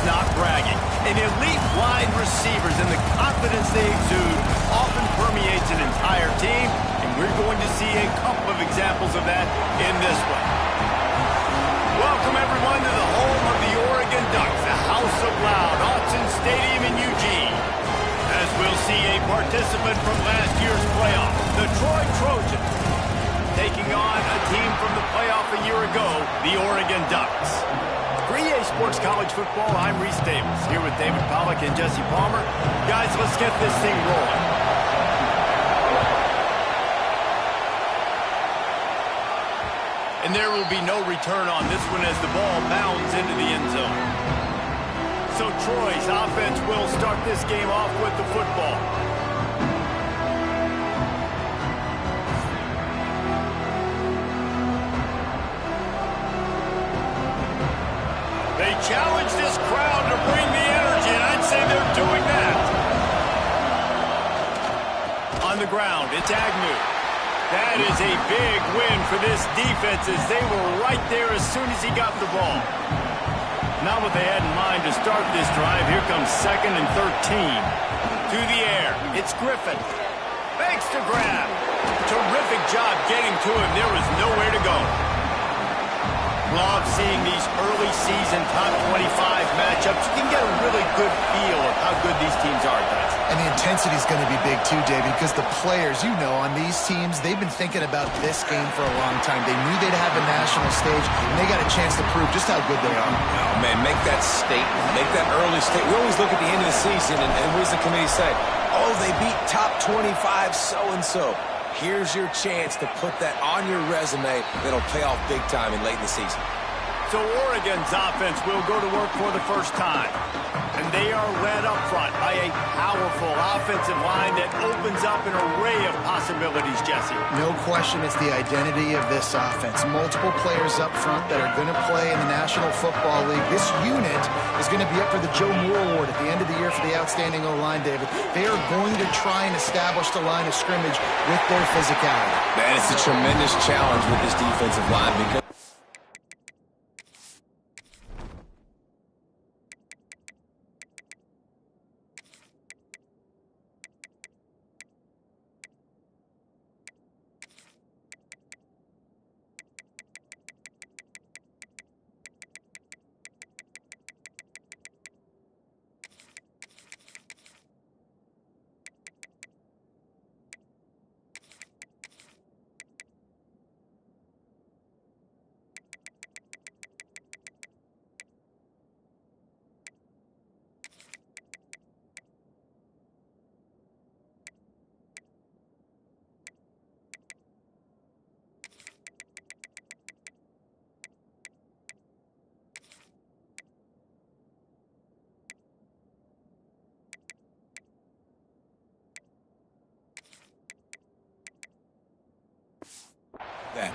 not bragging. An elite wide receivers and the confidence they exude often permeates an entire team, and we're going to see a couple of examples of that in this one. Welcome, everyone, to the home of the Oregon Ducks, the House of Loud, Autzen Stadium in Eugene. As we'll see a participant from last year's playoff, the Troy Trojans, taking on a team from the playoff a year ago, the Oregon Ducks. For EA Sports College Football, I'm Reese Davis, here with David Pollack and Jesse Palmer. Guys, let's get this thing rolling. And there will be no return on this one as the ball bounds into the end zone. So Troy's offense will start this game off with the football. They challenge this crowd to bring the energy, and I'd say they're doing that. On the ground, it's Agnew. That is a big win for this defense as they were right there as soon as he got the ball. Not what they had in mind to start this drive. Here comes 2nd and 13. To the air. It's Griffin. Fakes to grab. Terrific job getting to him. There was nowhere to go. Love seeing these early season top 25 matchups. You can get a really good feel of how good these teams are, guys. And the intensity is going to be big too, David, because the players, you know, on these teams, they've been thinking about this game for a long time. They knew they'd have a national stage, and they got a chance to prove just how good they are. Oh, man, make that statement. Make that early statement. We always look at the end of the season, and what does the committee say? Oh, they beat top 25 so-and-so. Here's your chance to put that on your resume that'll pay off big time in late in the season. So Oregon's offense will go to work for the first time. And they are led up front by a powerful offensive line that opens up an array of possibilities, Jesse. No question it's the identity of this offense. Multiple players up front that are going to play in the National Football League. This unit is going to be up for the Joe Moore Award at the end of the year for the outstanding O-line, David. They are going to try and establish the line of scrimmage with their physicality. Man, it's a tremendous challenge with this defensive line because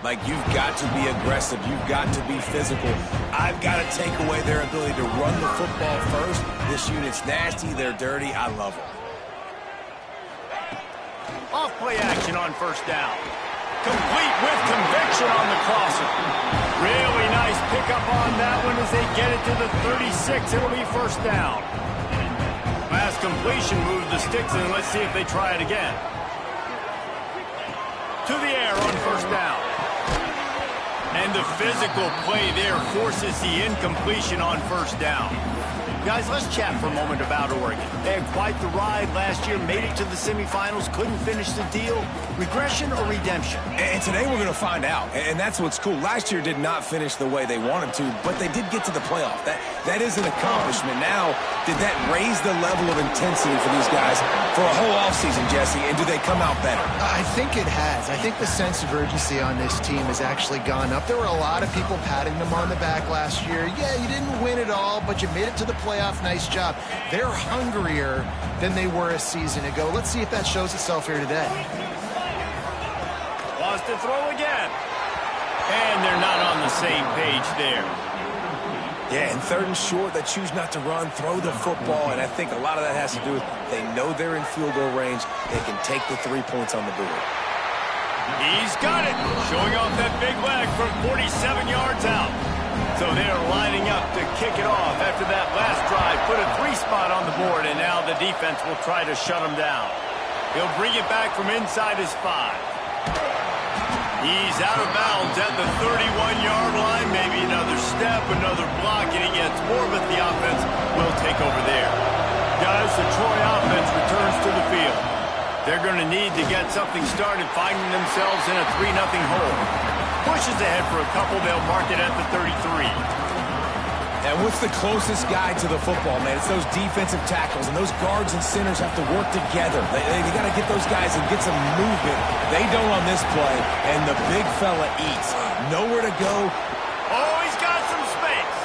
like, you've got to be aggressive. You've got to be physical. I've got to take away their ability to run the football first. This unit's nasty. They're dirty. I love them. Off-play action on first down. Complete with conviction on the crosser. Really nice pickup on that one as they get it to the 36. It'll be first down. Last completion moved the sticks, and let's see if they try it again. To the air on first down. And the physical play there forces the incompletion on first down. Guys, let's chat for a moment about Oregon. They had quite the ride last year, made it to the semifinals, couldn't finish the deal. Regression or redemption? And today we're going to find out. And that's what's cool. Last year did not finish the way they wanted to, but they did get to the playoff. That is an accomplishment. Now, did that raise the level of intensity for these guys for a whole offseason, Jesse? And do they come out better? I think it has. I think the sense of urgency on this team has actually gone up. There were a lot of people patting them on the back last year. Yeah, you didn't win it all, but you made it to the playoff. Nice job. They're hungrier than they were a season ago. Let's see if that shows itself here today. Lost to throw again. And they're not on the same page there. Yeah, and 3rd and short, they choose not to run, throw the football, and I think a lot of that has to do with they know they're in field goal range. They can take the 3 points on the board. He's got it. Showing off that big leg from 47 yards out. So they're lining up to kick it off after that last drive. Put a 3-spot on the board, and now the defense will try to shut them down. He'll bring it back from inside his 5. He's out of bounds at the 31-yard line. Maybe another step, another block, and he gets more, but the offense will take over there. Guys, the Troy offense returns to the field. They're going to need to get something started, finding themselves in a 3-0 hole. Pushes ahead for a couple. They'll mark it at the 33. And what's the closest guy to the football, man? It's those defensive tackles, and those guards and centers have to work together. They got to get those guys and get some movement. They don't on this play, and the big fella eats. Nowhere to go. Oh, he's got some space.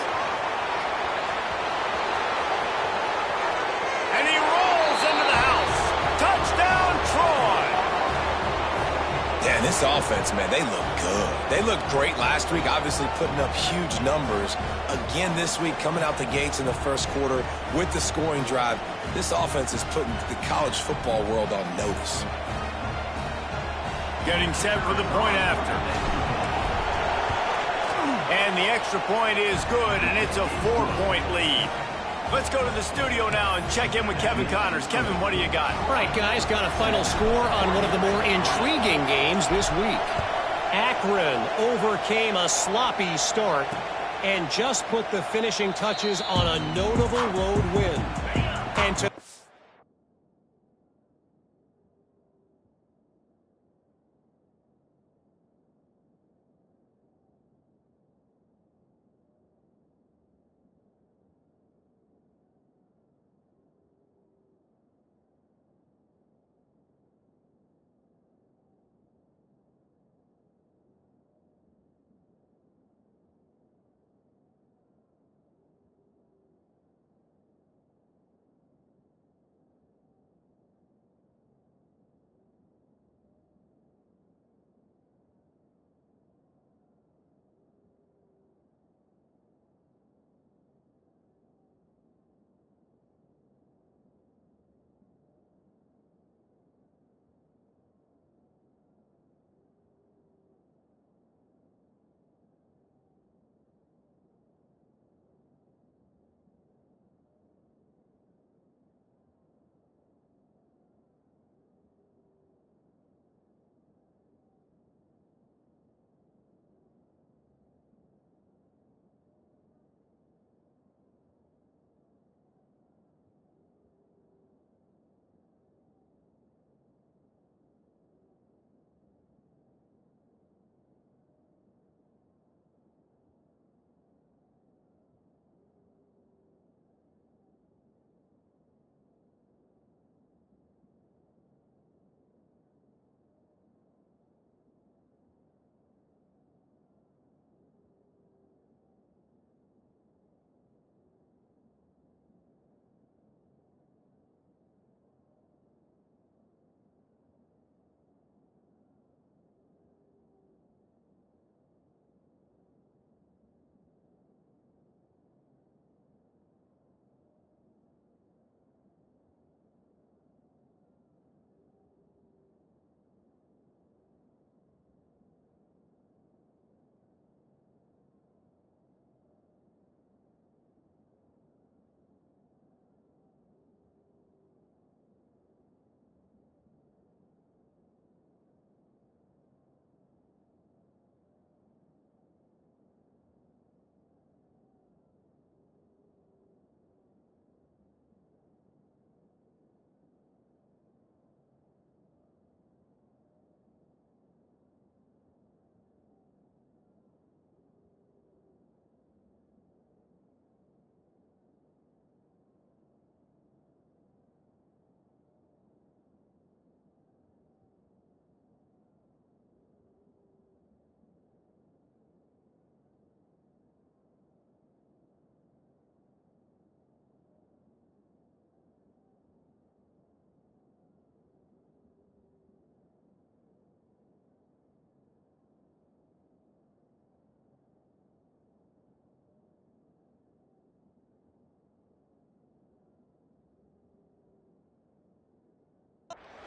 And he rolls into the house. Touchdown, Troy. Yeah, this offense, man, they look good. They looked great last week, obviously putting up huge numbers. Again this week, coming out the gates in the first quarter with the scoring drive. This offense is putting the college football world on notice. Getting set for the point after. And the extra point is good, and it's a 4-point lead. Let's go to the studio now and check in with Kevin Connors. Kevin, what do you got? All right, guys, got a final score on one of the more intriguing games this week. Akron overcame a sloppy start and just put the finishing touches on a notable road win. And to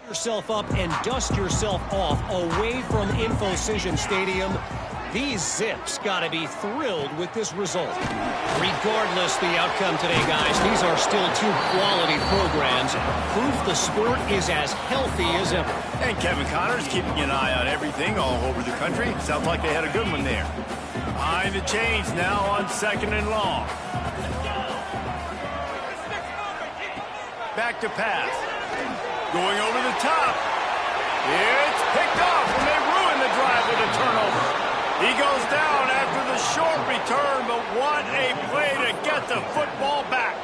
yourself up and dust yourself off away from InfoCision Stadium. These Zips got to be thrilled with this result. Regardless the outcome today, guys, these are still two quality programs. Proof the sport is as healthy as ever. And Kevin Connors keeping an eye on everything all over the country. Sounds like they had a good one there. Behind the chains now on 2nd and long. Back to pass. Going over the top. It's picked off, and they ruin the drive with a turnover. He goes down after the short return, but what a play to get the football back.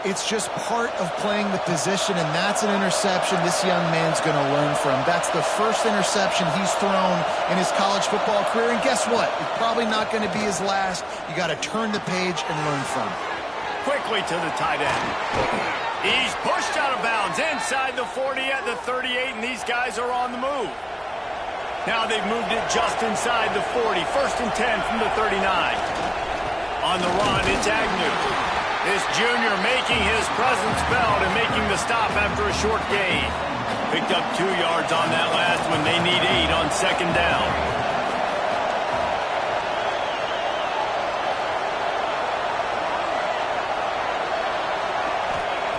It's just part of playing the position, and that's an interception this young man's going to learn from. That's the first interception he's thrown in his college football career, and guess what? It's probably not going to be his last. You got to turn the page and learn from it. Quickly to the tight end. He's pushed out of bounds inside the 40 at the 38, and these guys are on the move. Now they've moved it just inside the 40. 1st and 10 from the 39. On the run, it's Agnew. This junior making his presence felt and making the stop after a short gain. Picked up 2 yards on that last one. They need 8 on 2nd down.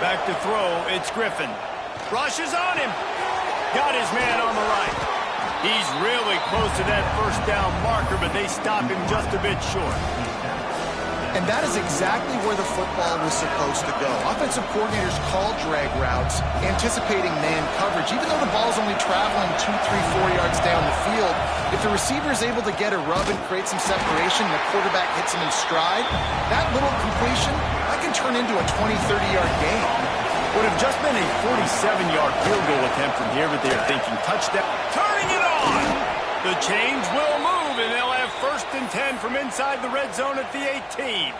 Back to throw, it's Griffin. Rushes on him. Got his man on the right. He's really close to that 1st down marker, but they stop him just a bit short. And that is exactly where the football was supposed to go. Offensive coordinators call drag routes, anticipating man coverage. Even though the ball's only traveling 2, 3, 4 yards down the field, if the receiver is able to get a rub and create some separation, and the quarterback hits him in stride, that little completion, that can turn into a 20, 30-yard gain. Would have just been a 47-yard field goal attempt from here, but they're thinking touchdown. Turning it on! The chains will move, and they'll have 1st and 10 from inside the red zone at the 18.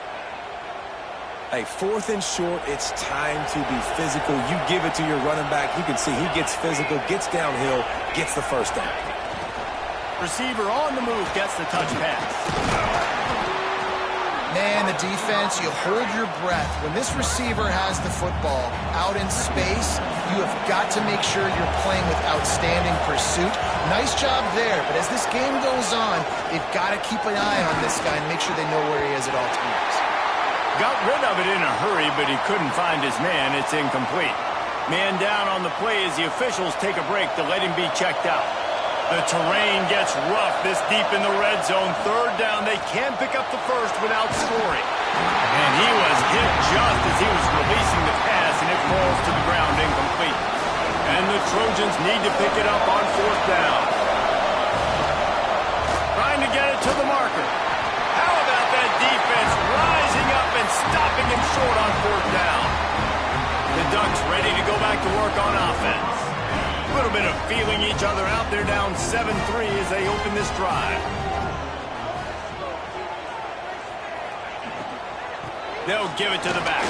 Hey, 4th and short, it's time to be physical. You give it to your running back. You can see he gets physical, gets downhill, gets the 1st down. Receiver on the move, gets the touch pass. Man, the defense, you hold your breath. When this receiver has the football out in space, you have got to make sure you're playing with outstanding pursuit. Nice job there, but as this game goes on, they've got to keep an eye on this guy and make sure they know where he is at all times. Got rid of it in a hurry, but he couldn't find his man. It's incomplete. Man down on the play as the officials take a break to let him be checked out. The terrain gets rough this deep in the red zone. 3rd down, they can't pick up the 1st without scoring. And he was hit just as he was releasing the pass, and it falls to the ground incomplete. And the Trojans need to pick it up on 4th down. Trying to get it to the marker. How about that defense rising up and stopping him short on 4th down? The Ducks ready to go back to work on offense. A little bit of feeling each other out. They're down 7-3 as they open this drive. They'll give it to the back.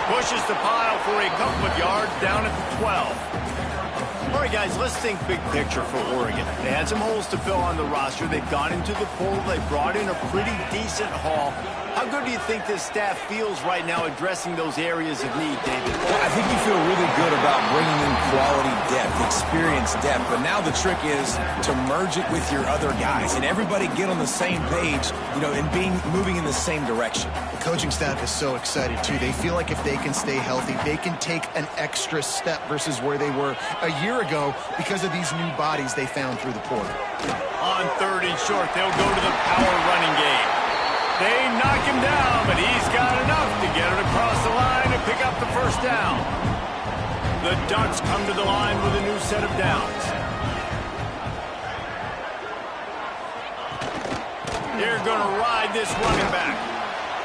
Pushes the pile for a couple of yards down at the 12. All right, guys, let's think big picture for Oregon. They had some holes to fill on the roster. They've gone into the portal. They brought in a pretty decent haul. How good do you think this staff feels right now addressing those areas of need, David? Well, I think you feel really good about bringing in quality depth, experience depth, but now the trick is to merge it with your other guys and everybody get on the same page, and moving in the same direction. The coaching staff is so excited, too. They feel like if they can stay healthy, they can take an extra step versus where they were a year ago because of these new bodies they found through the portal. On 3rd and short, they'll go to the power running game. They knock him down, but he's got enough to get it across the line and pick up the 1st down. The Ducks come to the line with a new set of downs. They're going to ride this running back.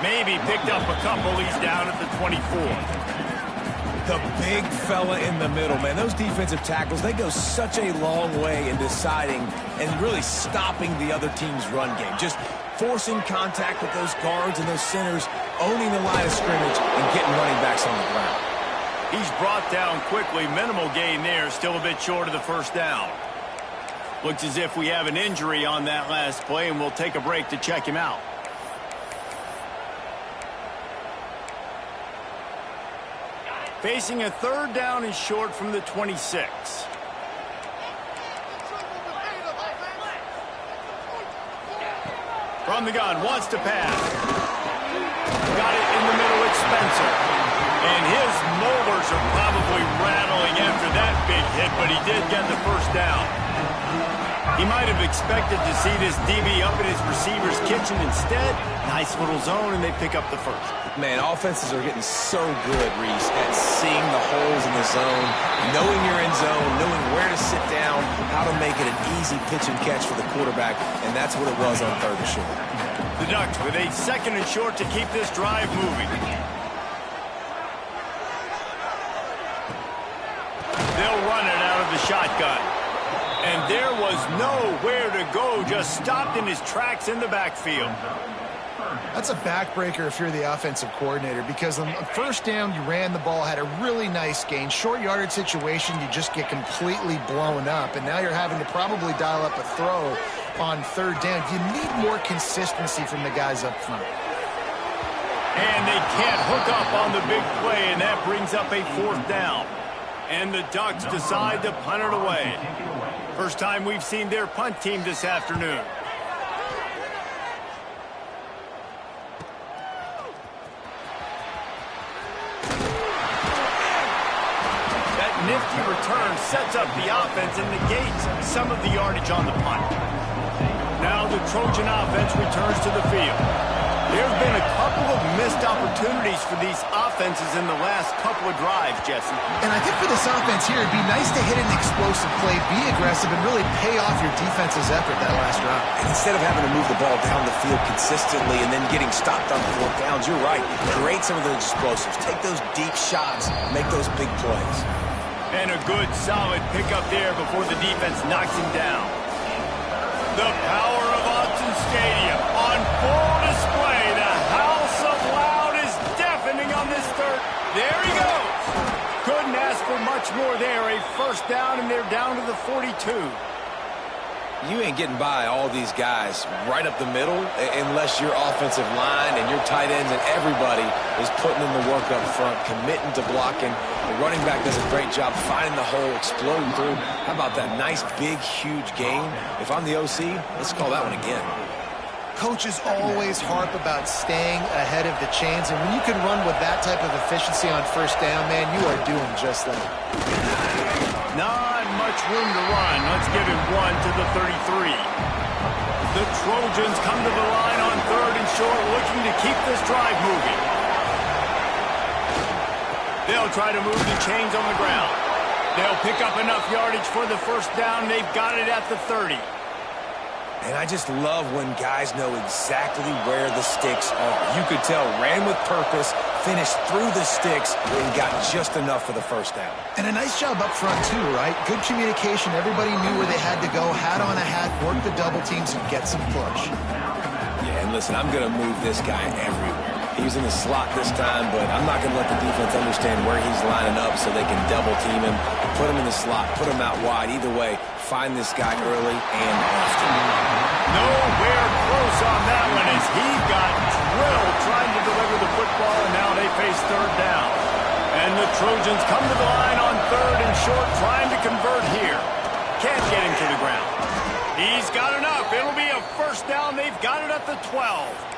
Maybe picked up a couple. He's down at the 24. The big fella in the middle, man. Those defensive tackles, they go such a long way in deciding and really stopping the other team's run game. Just forcing contact with those guards and those centers, owning the line of scrimmage, and getting running backs on the ground. He's brought down quickly. Minimal gain there. Still a bit short of the 1st down. Looks as if we have an injury on that last play, and we'll take a break to check him out. Facing a 3rd down and short from the 26. From the gun, wants to pass. Got it in the middle with Spencer. And his molars are probably rattling after that big hit, but he did get the first down. He might have expected to see this DB up in his receiver's kitchen. Instead, nice little zone, and they pick up the first. Man, offenses are getting so good, Reese, at seeing the holes in the zone, knowing you're in zone, knowing where to sit down, how to make it an easy pitch and catch for the quarterback, and that's what it was on 3rd and short. The Ducks with a 2nd and short to keep this drive moving. They'll run it out of the shotgun. And there was nowhere to go, just stopped in his tracks in the backfield. That's a backbreaker if you're the offensive coordinator, because on first down, you ran the ball, had a really nice gain. Short yardage situation, you just get completely blown up, and now you're having to probably dial up a throw on 3rd down. You need more consistency from the guys up front. And they can't hook up on the big play, and that brings up a 4th down. And the Ducks decide to punt it away. First time we've seen their punt team this afternoon. That nifty return sets up the offense and negates some of the yardage on the punt. Now the Trojan offense returns to the field. There's been a couple of missed opportunities for these offenses in the last couple of drives, Jesse. And I think for this offense here, it'd be nice to hit an explosive play, be aggressive, and really pay off your defense's effort that last drive. And instead of having to move the ball down the field consistently and then getting stopped on 4th downs, you're right. Create some of those explosives. Take those deep shots. Make those big plays. And a good, solid pickup there before the defense knocks him down. The power of Autzen Stadium on full display. The house of loud is deafening on this 3rd. There he goes. Couldn't ask for much more there. A 1st down, and they're down to the 42. You ain't getting by all these guys right up the middle unless your offensive line and your tight ends and everybody is putting in the work up front, committing to blocking. The running back does a great job finding the hole, exploding through. How about that nice, big, huge gain? If I'm the OC, let's call that one again. Coaches always harp about staying ahead of the chains, and when you can run with that type of efficiency on 1st down, man, you are doing just that. Not much room to run. Let's give him 1 to the 33. The Trojans come to the line on 3rd and short, looking to keep this drive moving. They'll try to move the chains on the ground. They'll pick up enough yardage for the 1st down. They've got it at the 30. And I just love when guys know exactly where the sticks are. You could tell, ran with purpose, finished through the sticks, and got just enough for the 1st down. And a nice job up front, too, right? Good communication. Everybody knew where they had to go, hat on a hat, work the double teams, and get some push. Yeah, and listen, I'm going to move this guy everywhere. He was in the slot this time, but I'm not going to let the defense understand where he's lining up so they can double team him, put him in the slot, put him out wide. Either way, find this guy early and often. Nowhere close on that one as he got drilled trying to deliver the football, and now they face 3rd down. And the Trojans come to the line on 3rd and short, trying to convert here. Can't get him to the ground. He's got enough. It'll be a 1st down. They've got it at the 12.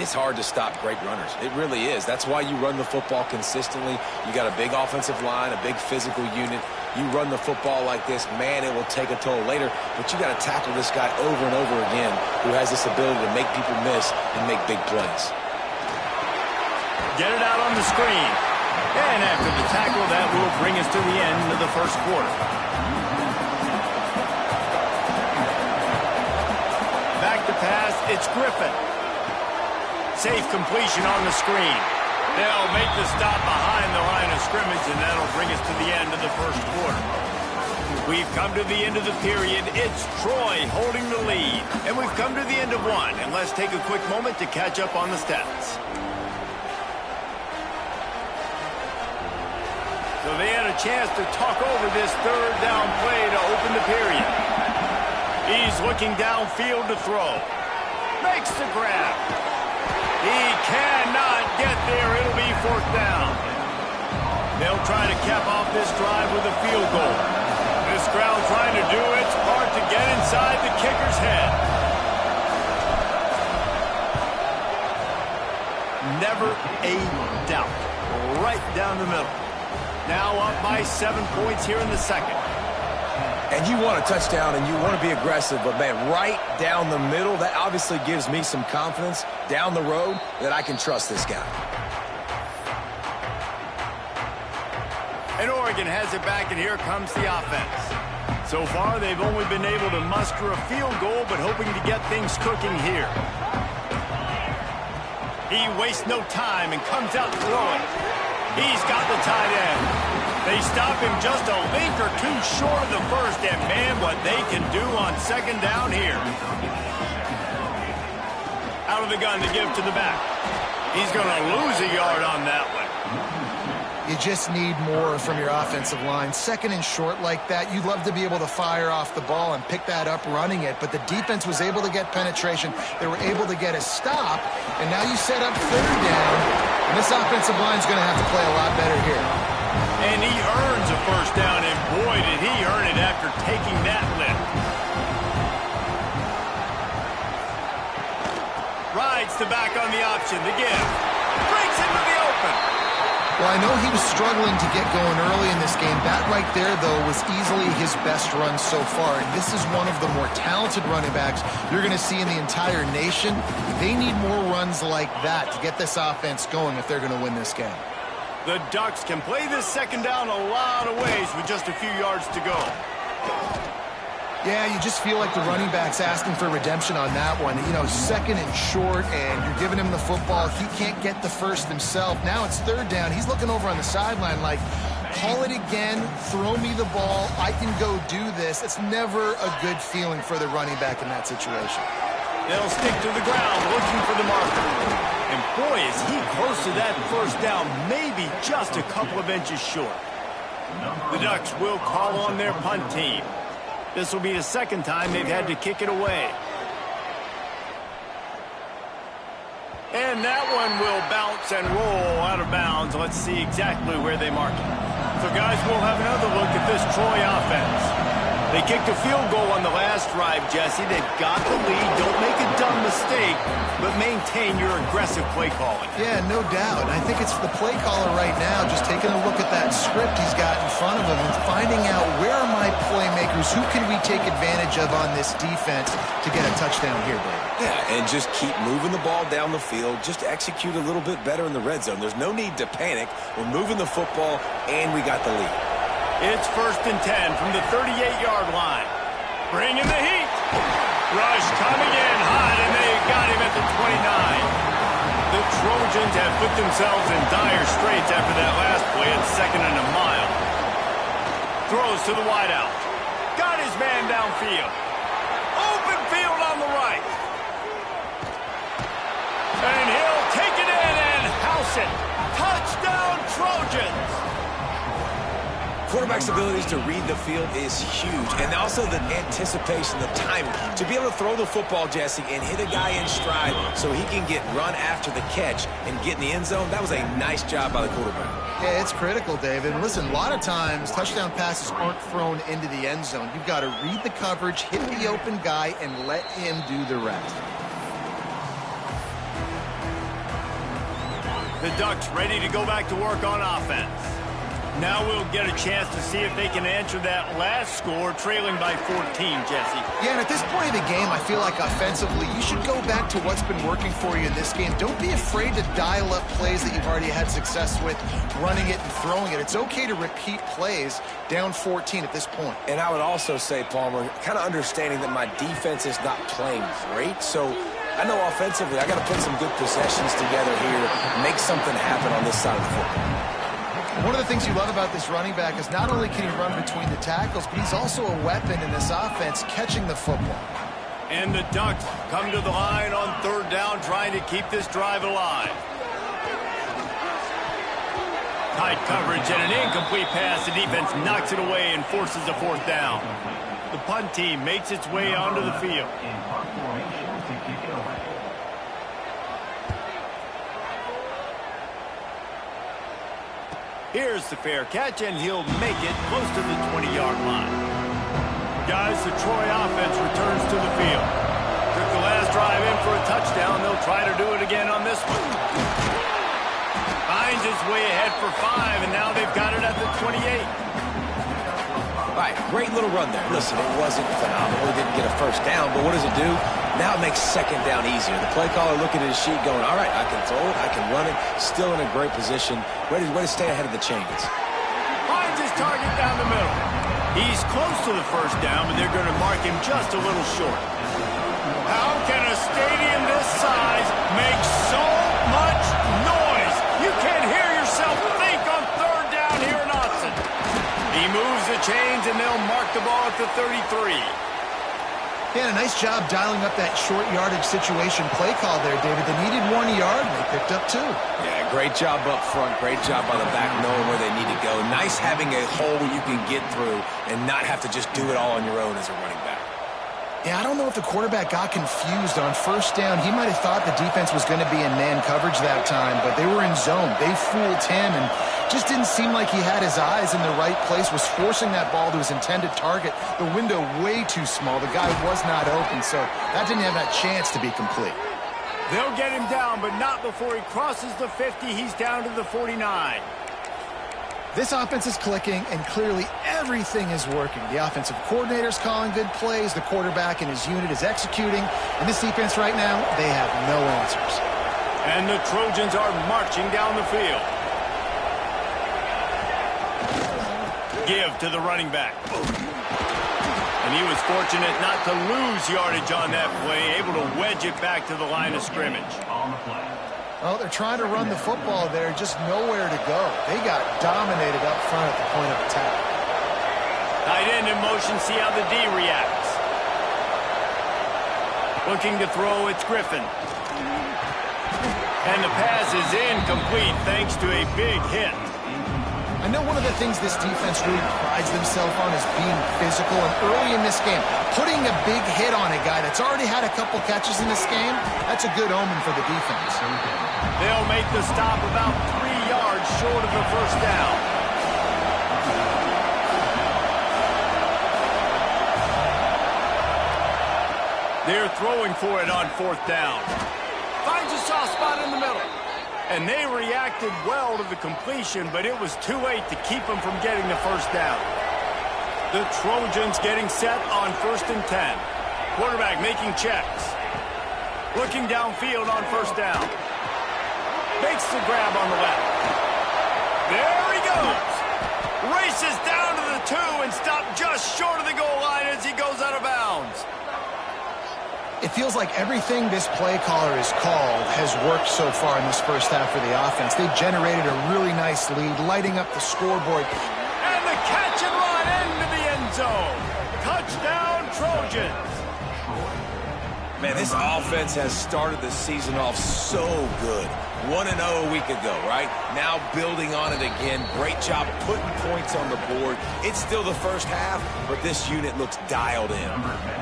It's hard to stop great runners. It really is. That's why you run the football consistently. You got a big offensive line, a big physical unit. You run the football like this, man, it will take a toll later. But you got to tackle this guy over and over again who has this ability to make people miss and make big plays. Get it out on the screen. And after the tackle, that will bring us to the end of the 1st quarter. Back to pass, it's Griffin. Safe completion on the screen. They'll make the stop behind the line of scrimmage, and that'll bring us to the end of the 1st quarter. We've come to the end of the period. It's Troy holding the lead. And we've come to the end of one. And let's take a quick moment to catch up on the stats. So they had a chance to talk over this 3rd down play to open the period. He's looking downfield to throw. Makes the grab. He cannot get there. It'll be 4th down. They'll try to cap off this drive with a field goal. This crowd trying to do its part to get inside the kicker's head. never a doubt. Right down the middle. Now up by 7 points here in the second. And you want a touchdown and you want to be aggressive, but, man, right down the middle, that obviously gives me some confidence down the road that I can trust this guy. And Oregon has it back, and here comes the offense. So far, they've only been able to muster a field goal, but hoping to get things cooking here. He wastes no time and comes out throwing. He's got the tight end. They stop him just a link or two short of the first, and man, what they can do on second down here. Out of the gun to give to the back. He's going to lose a yard on that one. You just need more from your offensive line. Second and short like that, you'd love to be able to fire off the ball and pick that up running it, but the defense was able to get penetration. They were able to get a stop, and now you set up third down, and this offensive line is going to have to play a lot better here. And he earns a first down, and boy, did he earn it after taking that lift. Rides the back on the option, the give. Breaks into the open. Well, I know he was struggling to get going early in this game. That right there, though, was easily his best run so far. And this is one of the more talented running backs you're going to see in the entire nation. They need more runs like that to get this offense going if they're going to win this game. The Ducks can play this second down a lot of ways with just a few yards to go. Yeah, you just feel like the running back's asking for redemption on that one. You know, second and short, and you're giving him the football. He can't get the first himself. Now it's third down. He's looking over on the sideline like, call it again, throw me the ball, I can go do this. It's never a good feeling for the running back in that situation. They'll stick to the ground looking for the marker. And boy, is he close to that first down, maybe just a couple of inches short. The Ducks will call on their punt team. This will be the second time they've had to kick it away. And that one will bounce and roll out of bounds. Let's see exactly where they mark it. So, guys, we'll have another look at this Troy offense. They kicked a field goal on the last drive, Jesse. They've got the lead. Don't make a dumb mistake, but maintain your aggressive play calling. Yeah, no doubt. I think it's the play caller right now just taking a look at that script he's got in front of him and finding out where are my playmakers, who can we take advantage of on this defense to get a touchdown here, Dave. Yeah, and just keep moving the ball down the field. Just execute a little bit better in the red zone. There's no need to panic. We're moving the football, and we got the lead. It's 1st and 10 from the 38-yard line. Bringing the heat. Rush coming in hot, and they got him at the 29. The Trojans have put themselves in dire straits after that last play at 2nd and a mile. Throws to the wideout. Got his man downfield. Open field on the right. And he'll take it in and house it. Touchdown, Trojans. Quarterback's abilities to read the field is huge, and also the anticipation, the timing. To be able to throw the football, Jesse, and hit a guy in stride so he can get run after the catch and get in the end zone, that was a nice job by the quarterback. Yeah, it's critical, David. And listen, a lot of times touchdown passes aren't thrown into the end zone. You've got to read the coverage, hit the open guy, and let him do the rest. The Ducks ready to go back to work on offense. Now we'll get a chance to see if they can answer that last score, trailing by 14, Jesse. Yeah, and at this point of the game, I feel like offensively, you should go back to what's been working for you in this game. Don't be afraid to dial up plays that you've already had success with, running it and throwing it. It's okay to repeat plays down 14 at this point. And I would also say, Palmer, kind of understanding that my defense is not playing great, so I know offensively I got to put some good possessions together here, make something happen on this side of the football. One of the things you love about this running back is not only can he run between the tackles, but he's also a weapon in this offense, catching the football. And the Ducks come to the line on 3rd down, trying to keep this drive alive. Tight coverage and an incomplete pass. The defense knocks it away and forces a 4th down. The punt team makes its way onto the field. Here's the fair catch, and he'll make it close to the 20-yard line. Guys, the Troy offense returns to the field. Took the last drive in for a touchdown. They'll try to do it again on this one. way ahead for 5, and now they've got it at the 28. All right, great little run there. Listen, it wasn't phenomenal. He didn't get a first down, but what does it do? Now it makes second down easier. The play caller looking at his sheet going, all right, I can throw it, I can run it, still in a great position, ready to stay ahead of the chains. Finds his target down the middle. He's close to the first down, but they're going to mark him just a little short. How can a stadium this size make so much noise? You can't hear yourself think on third down here in Austin. He moves the chains, and they'll mark the ball at the 33. Yeah, a nice job dialing up that short yardage situation play call there, David. They needed 1 yard, and they picked up 2. Yeah, great job up front. Great job by the back knowing where they need to go. Nice having a hole you can get through and not have to just do it all on your own as a running back. Yeah, I don't know if the quarterback got confused on first down. He might have thought the defense was going to be in man coverage that time, but they were in zone. They fooled him and just didn't seem like he had his eyes in the right place, was forcing that ball to his intended target. The window way too small. The guy was not open, so that didn't have that chance to be complete. They'll get him down, but not before he crosses the 50. He's down to the 49. This offense is clicking, and clearly everything is working. The offensive coordinator's calling good plays. The quarterback and his unit is executing. And this defense right now, they have no answers. And the Trojans are marching down the field. Give to the running back. And he was fortunate not to lose yardage on that play, able to wedge it back to the line of scrimmage. On the play. Well, they're trying to run the football there, just nowhere to go. They got dominated up front at the point of attack. Tight end in motion, see how the D reacts. Looking to throw, it's Griffin. And the pass is incomplete thanks to a big hit. I know one of the things this defense really prides themselves on is being physical, and early in this game, putting a big hit on a guy that's already had a couple catches in this game, that's a good omen for the defense. They'll make the stop about 3 yards short of the first down. They're throwing for it on fourth down. Finds a soft spot in the middle. And they reacted well to the completion, but it was too late to keep them from getting the first down. The Trojans getting set on 1st and 10. Quarterback making checks. Looking downfield on first down. Makes the grab on the left. There he goes. Races down to the 2 and stopped just short of the goal line as he goes out of bounds. It feels like everything this play caller has called has worked so far in this first half for the offense. They've generated a really nice lead, lighting up the scoreboard. And the catch and run into the end zone. Touchdown, Trojans. Man, this offense has started the season off so good. 1-0 a week ago, right? Now building on it again. Great job putting points on the board. It's still the first half, but this unit looks dialed in.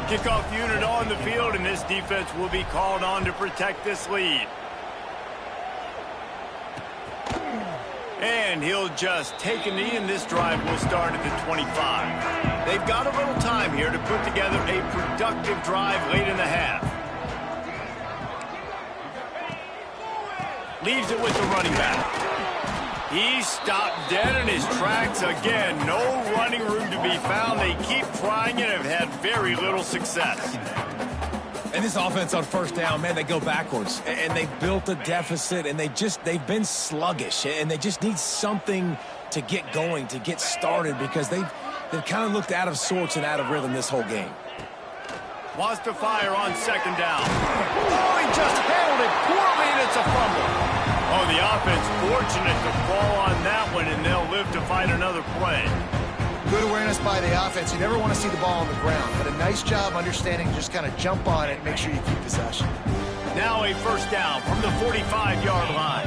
Kickoff unit on the field, and this defense will be called on to protect this lead. And he'll just take a knee, and this drive will start at the 25. They've got a little time here to put together a productive drive late in the half. Leaves it with the running back. He's stopped dead in his tracks again. No running room to be found. They keep trying and have had very little success. And this offense on first down, man, they go backwards. And they built a deficit, and they've been sluggish. And they just need something to get going, to get started, because they've kind of looked out of sorts and out of rhythm this whole game. Wants to fire on second down. Oh, he just handled it poorly, and it's a fumble. Oh, the offense fortunate to fall on that one, and they'll live to fight another play. Good awareness by the offense. You never want to see the ball on the ground, but a nice job understanding to just kind of jump on it and make sure you keep possession. Now a first down from the 45-yard line.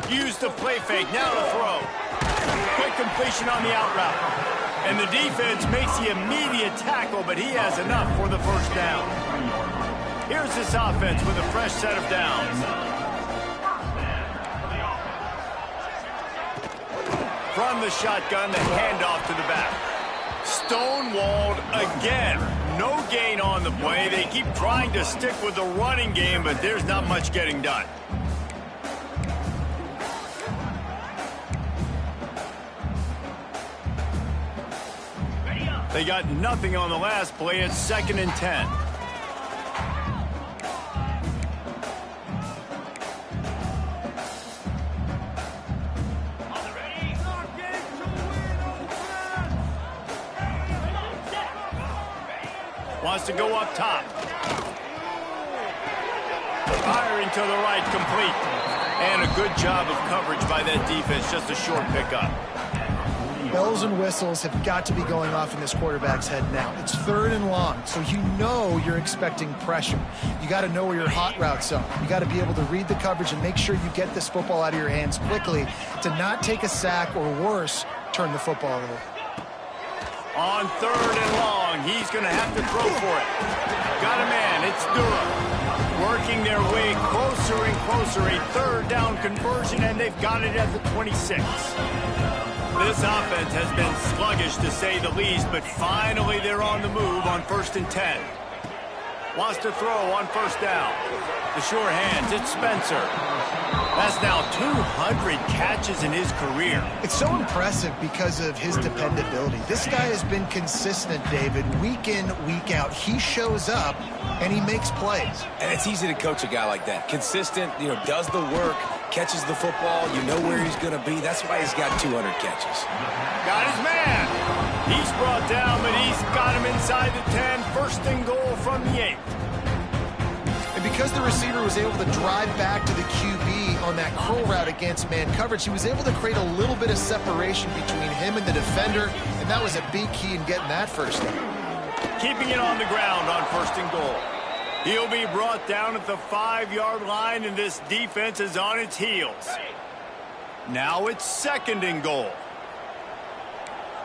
Use the play fake, now to throw. Quick completion on the out route. And the defense makes the immediate tackle, but he has enough for the first down. Here's this offense with a fresh set of downs. From the shotgun, the handoff to the back. Stonewalled again. No gain on the play. They keep trying to stick with the running game, but there's not much getting done. They got nothing on the last play. It's 2nd and 10. Wants to go up top. Firing to the right, complete. And a good job of coverage by that defense. Just a short pickup. Bells and whistles have got to be going off in this quarterback's head now. It's 3rd and long, so you know you're expecting pressure. You got to know where your hot routes are. You got to be able to read the coverage and make sure you get this football out of your hands quickly to not take a sack or worse, turn the football over. On 3rd and long, he's going to have to throw for it. Got a man, it's Durham. Working their way closer and closer, a 3rd down conversion, and they've got it at the 26. This offense has been sluggish, to say the least, but finally they're on the move on 1st and 10. Wants to throw on 1st down. The sure hands, it's Spencer. That's now 200 catches in his career. It's so impressive because of his dependability. This guy has been consistent, David, week in, week out. He shows up, and he makes plays. And it's easy to coach a guy like that. Consistent, does the work, catches the football, you know where he's going to be. That's why he's got 200 catches. Got his man. He's brought down, but he's got him inside the 10. 1st and goal from the 8. And because the receiver was able to drive back to the QB on that curl route against man coverage, he was able to create a little bit of separation between him and the defender, and that was a big key in getting that 1st down. Keeping it on the ground on 1st and goal. He'll be brought down at the 5-yard line, and this defense is on its heels. Now it's 2nd and goal.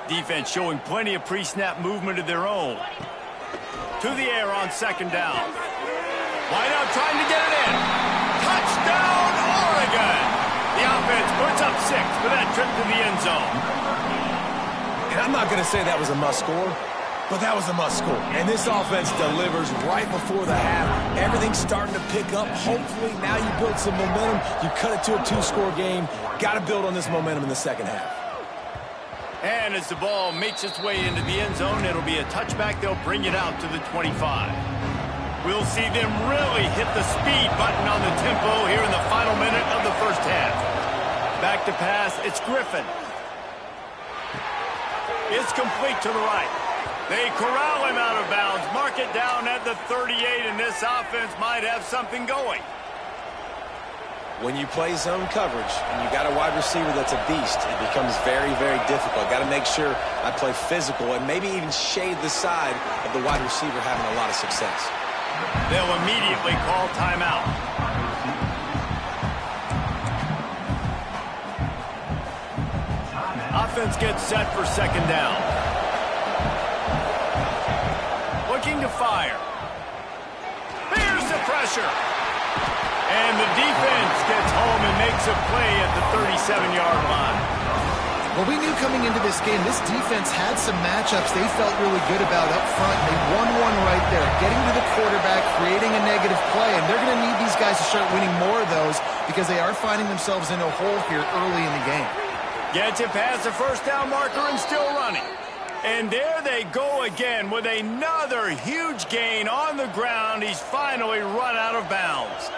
Defense showing plenty of pre-snap movement of their own. To the air on 2nd down. Wide out trying to get it in. Touchdown, Oregon! The offense puts up 6 for that trip to the end zone. And I'm not going to say that was a must-score, but that was a must-score. And this offense delivers right before the half. Everything's starting to pick up. Hopefully now you build some momentum. You cut it to a 2-score game. Got to build on this momentum in the 2nd half. And as the ball makes its way into the end zone, it'll be a touchback. They'll bring it out to the 25. We'll see them really hit the speed button on the tempo here in the final minute of the 1st half. Back to pass, it's Griffin. It's complete to the right. They corral him out of bounds, mark it down at the 38, and this offense might have something going. When you play zone coverage and you got a wide receiver that's a beast, it becomes very, very difficult. Got to make sure I play physical and maybe even shade the side of the wide receiver having a lot of success. They'll immediately call timeout. Offense gets set for 2nd down. Looking to fire. Here's the pressure. And the defense gets home and makes a play at the 37-yard line. Well, we knew coming into this game, this defense had some matchups they felt really good about up front. They won one right there, getting to the quarterback, creating a negative play, and they're going to need these guys to start winning more of those because they are finding themselves in a hole here early in the game. Gets it past the 1st down marker and still running. And there they go again with another huge gain on the ground. He's finally run out of bounds.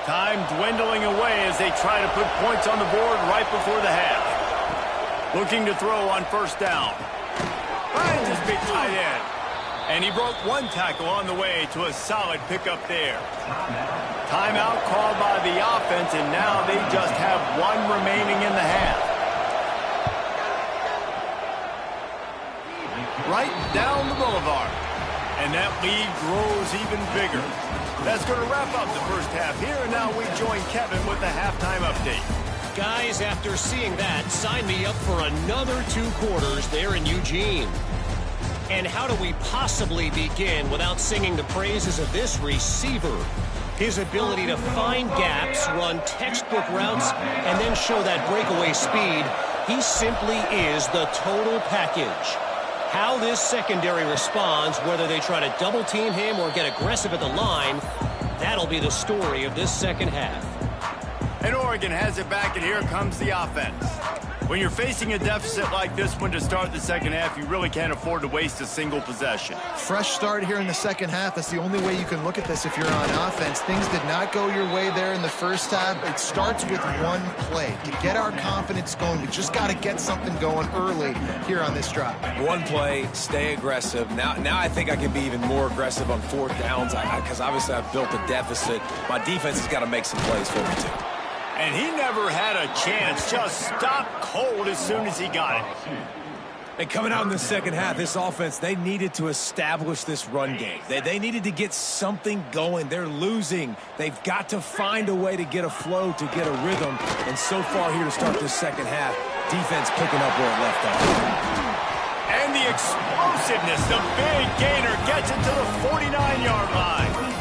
Time dwindling away as they try to put points on the board right before the half. Looking to throw on 1st down. Finds his big tight end. And he broke 1 tackle on the way to a solid pickup there. Timeout called by the offense, and now they just have 1 remaining in the half. Right down the boulevard. And that lead grows even bigger. That's going to wrap up the 1st half here, and now we join Kevin with the halftime update. Guys, after seeing that, sign me up for another 2 quarters there in Eugene. And how do we possibly begin without singing the praises of this receiver? His ability to find gaps, run textbook routes, and then show that breakaway speed. He simply is the total package. How this secondary responds, whether they try to double-team him or get aggressive at the line, that'll be the story of this second half. And Oregon has it back, and here comes the offense. When you're facing a deficit like this one to start the second half, you really can't afford to waste a single possession. Fresh start here in the second half. That's the only way you can look at this if you're on offense. Things did not go your way there in the first half. It starts with one play. To get our confidence going, we just got to get something going early here on this drive. One play, stay aggressive. Now I think I can be even more aggressive on fourth downs because obviously I've built a deficit. My defense has got to make some plays for me too. And he never had a chance, just stopped cold as soon as he got it. And coming out in the second half, this offense, they needed to establish this run game. They needed to get something going. They're losing. They've got to find a way to get a flow, to get a rhythm. And so far here to start this second half, defense picking up where it left off. And the explosiveness, the big gainer gets it to the 49-yard line.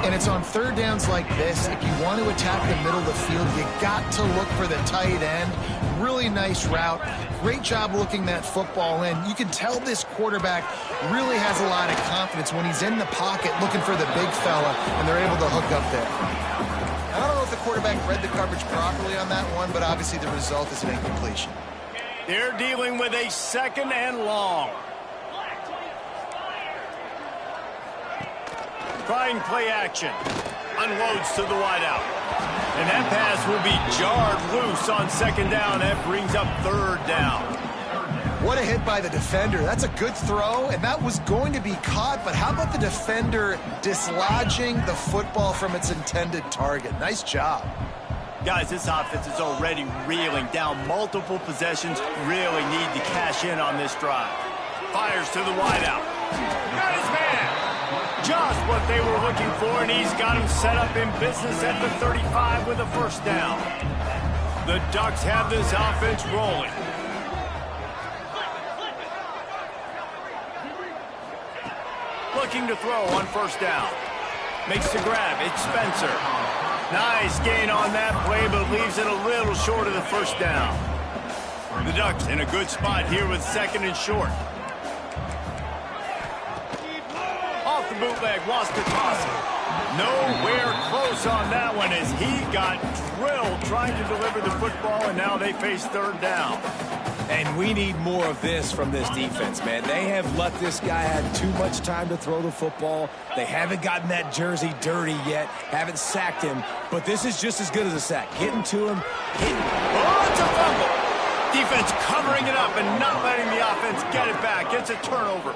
And it's on third downs like this. If you want to attack the middle of the field, you got to look for the tight end. Really nice route. Great job looking that football in. You can tell this quarterback really has a lot of confidence when he's in the pocket looking for the big fella, and they're able to hook up there. I don't know if the quarterback read the coverage properly on that one, but obviously the result is an incompletion. They're dealing with a second and long. Trying play action. Unloads to the wideout. And that pass will be jarred loose on second down. That brings up third down. What a hit by the defender. That's a good throw, and that was going to be caught, but how about the defender dislodging the football from its intended target? Nice job. Guys, this offense is already reeling down multiple possessions. Really need to cash in on this drive. Fires to the wideout. Got his man. Just what they were looking for, and he's got him set up in business at the 35 with a first down. The Ducks have this offense rolling. Looking to throw on first down. Makes the grab. It's Spencer. Nice gain on that play, but leaves it a little short of the first down. The Ducks in a good spot here with second and short. Off the bootleg, wants to toss it. Nowhere close on that one as he got drilled trying to deliver the football, and now they face third down. And we need more of this from this defense, man. They have let this guy have too much time to throw the football. They haven't gotten that jersey dirty yet, haven't sacked him, but this is just as good as a sack. Getting to him, hitting. Oh, it's a fumble. Defense covering it up and not letting the offense get it back. It's a turnover.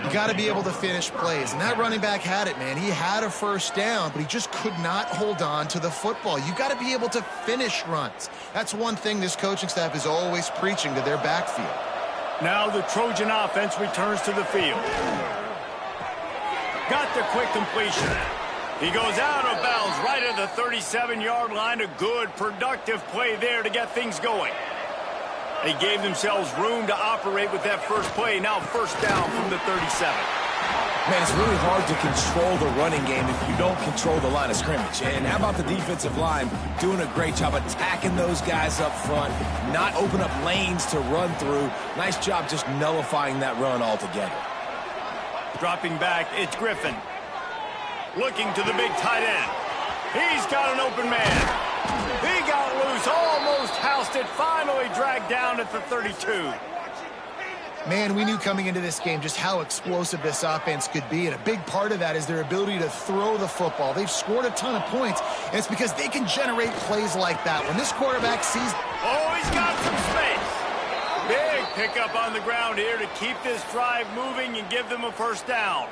You got to be able to finish plays, and that running back had it, man. He had a first down, but he just could not hold on to the football. You got to be able to finish runs. That's one thing this coaching staff is always preaching to their backfield. Now the Trojan offense returns to the field. Got the quick completion. He goes out of bounds right at the 37-yard line. A good, productive play there to get things going. They gave themselves room to operate with that first play. Now first down from the 37. Man, it's really hard to control the running game if you don't control the line of scrimmage. And how about the defensive line doing a great job attacking those guys up front, not open up lanes to run through. Nice job just nullifying that run altogether. Dropping back, it's Griffin. Looking to the big tight end. He's got an open man. He got loose, almost housed it, finally dragged down at the 32. Man, we knew coming into this game just how explosive this offense could be, and a big part of that is their ability to throw the football. They've scored a ton of points, and it's because they can generate plays like that. When this quarterback sees... Oh, he's got some space. Big pickup on the ground here to keep this drive moving and give them a first down.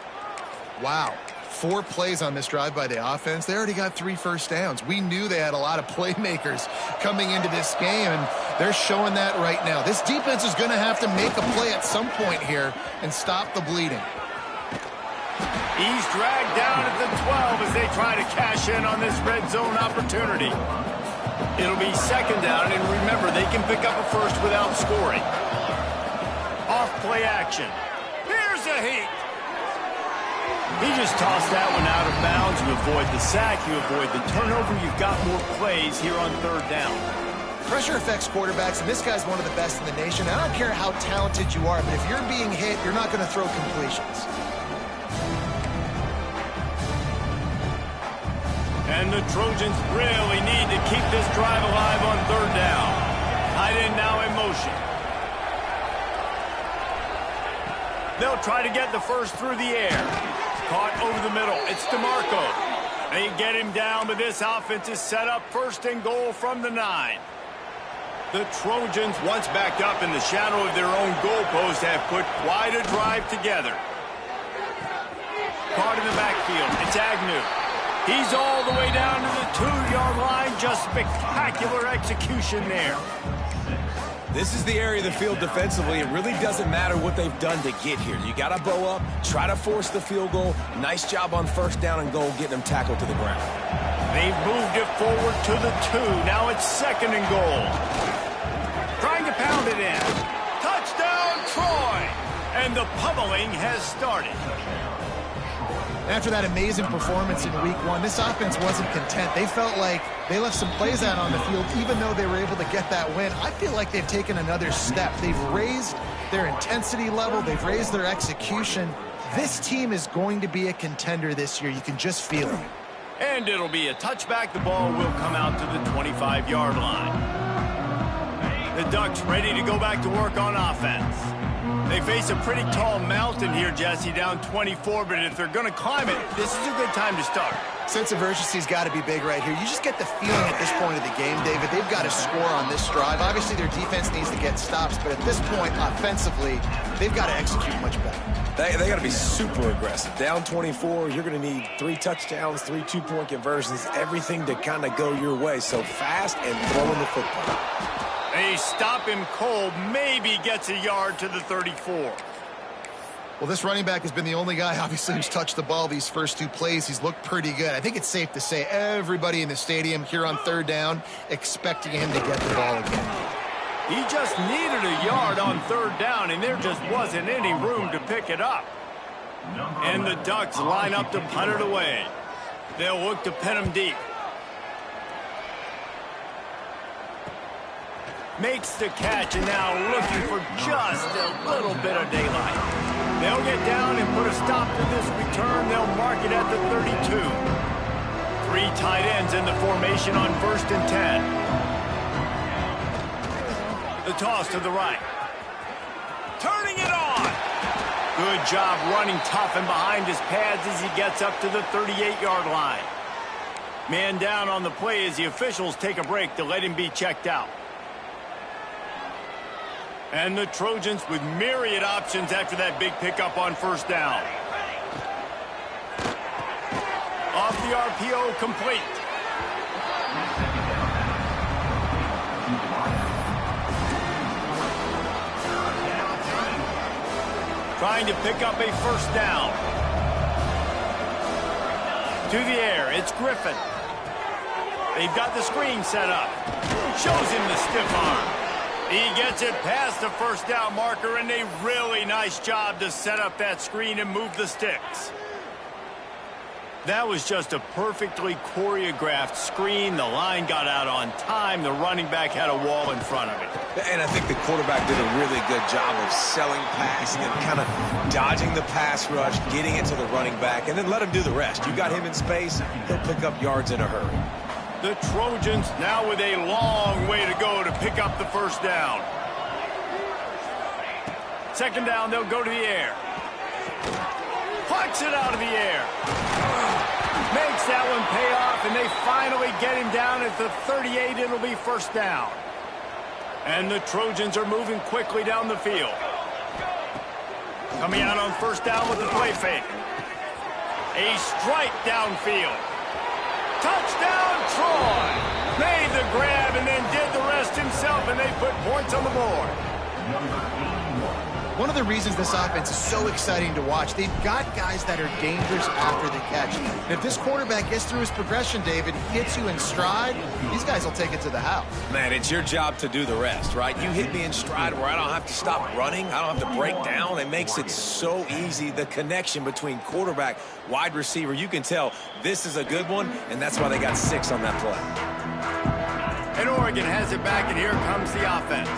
Wow. 4 plays on this drive by the offense. They already got 3 first downs. We knew they had a lot of playmakers coming into this game, and they're showing that right now. This defense is going to have to make a play at some point here and stop the bleeding. He's dragged down at the 12 as they try to cash in on this red zone opportunity. It'll be second down, and remember, they can pick up a first without scoring. Off play action. Here's a heat. He just tossed that one out of bounds. You avoid the sack, you avoid the turnover. You've got more plays here on third down. Pressure affects quarterbacks, and this guy's one of the best in the nation. I don't care how talented you are, but if you're being hit, you're not going to throw completions. And the Trojans really need to keep this drive alive on third down. Tight end now in motion. They'll try to get the first through the air. Caught over the middle. It's DeMarco. They get him down, but this offense is set up first and goal from the 9. The Trojans, once backed up in the shadow of their own goalpost, have put quite a drive together. Caught in the backfield. It's Agnew. He's all the way down to the 2-yard line. Just spectacular execution there. This is the area of the field defensively. It really doesn't matter what they've done to get here. You got to bow up, try to force the field goal. Nice job on first down and goal, getting them tackled to the ground. They've moved it forward to the 2. Now it's second and goal. Trying to pound it in. Touchdown, Troy! And the pummeling has started. After that amazing performance in week 1, this offense wasn't content. They felt like they left some plays out on the field, even though they were able to get that win. I feel like they've taken another step. They've raised their intensity level. They've raised their execution. This team is going to be a contender this year. You can just feel it. And it'll be a touchback. The ball will come out to the 25-yard line. The Ducks ready to go back to work on offense. They face a pretty tall mountain here, Jesse, down 24, but if they're going to climb it, this is a good time to start. Sense of urgency's got to be big right here. You just get the feeling at this point of the game, David, they've got to score on this drive. Obviously, their defense needs to get stops, but at this point, offensively, they've got to execute much better. They got to be super aggressive. Down 24, you're going to need 3 touchdowns, 3 two-point conversions, everything to kind of go your way. So fast and throwing the football. They stop him cold, maybe gets a yard to the 34. Well, this running back has been the only guy, obviously, who's touched the ball these first 2 plays. He's looked pretty good. I think it's safe to say everybody in the stadium here on third down expecting him to get the ball again. He just needed a yard on third down, and there just wasn't any room to pick it up. And the Ducks line up to punt it away. They'll look to pin him deep. Makes the catch, and now looking for just a little bit of daylight. They'll get down and put a stop to this return. They'll mark it at the 32. 3 tight ends in the formation on 1st and 10. The toss to the right. Turning it on. Good job running tough and behind his pads as he gets up to the 38-yard line. Man down on the play as the officials take a break to let him be checked out. And the Trojans with myriad options after that big pickup on first down. Off the RPO, complete. Trying to pick up a first down. To the air, it's Griffin. They've got the screen set up. Shows him the stiff arm. He gets it past the first down marker, and a really nice job to set up that screen and move the sticks. That was just a perfectly choreographed screen. The line got out on time. The running back had a wall in front of it. And I think the quarterback did a really good job of selling passing and kind of dodging the pass rush, getting it to the running back, and then let him do the rest. You got him in space, he'll pick up yards in a hurry. The Trojans now with a long way to go to pick up the first down. Second down, they'll go to the air. Plucks it out of the air. Makes that one pay off, and they finally get him down at the 38. It'll be first down. And the Trojans are moving quickly down the field. Coming out on first down with the play fake. A strike downfield. Touchdown, Troy! Made the grab and then did the rest himself, and they put points on the board. One of the reasons this offense is so exciting to watch, they've got guys that are dangerous after the catch. And if this quarterback gets through his progression, David, hits you in stride, these guys will take it to the house. Man, it's your job to do the rest, right? You hit me in stride where I don't have to stop running. I don't have to break down. It makes it so easy, the connection between quarterback, wide receiver. You can tell this is a good one, and that's why they got 6 on that play. And Oregon has it back, and here comes the offense.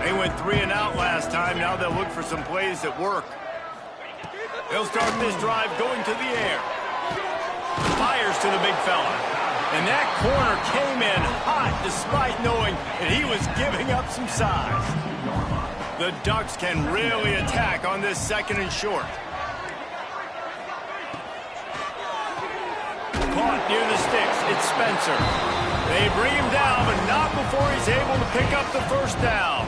They went 3 and out last time. Now they'll look for some plays that work. They'll start this drive going to the air. Fires to the big fella. And that corner came in hot despite knowing that he was giving up some size. The Ducks can really attack on this 2nd and short. Caught near the sticks. It's Spencer. They bring him down, but not before he's able to pick up the first down.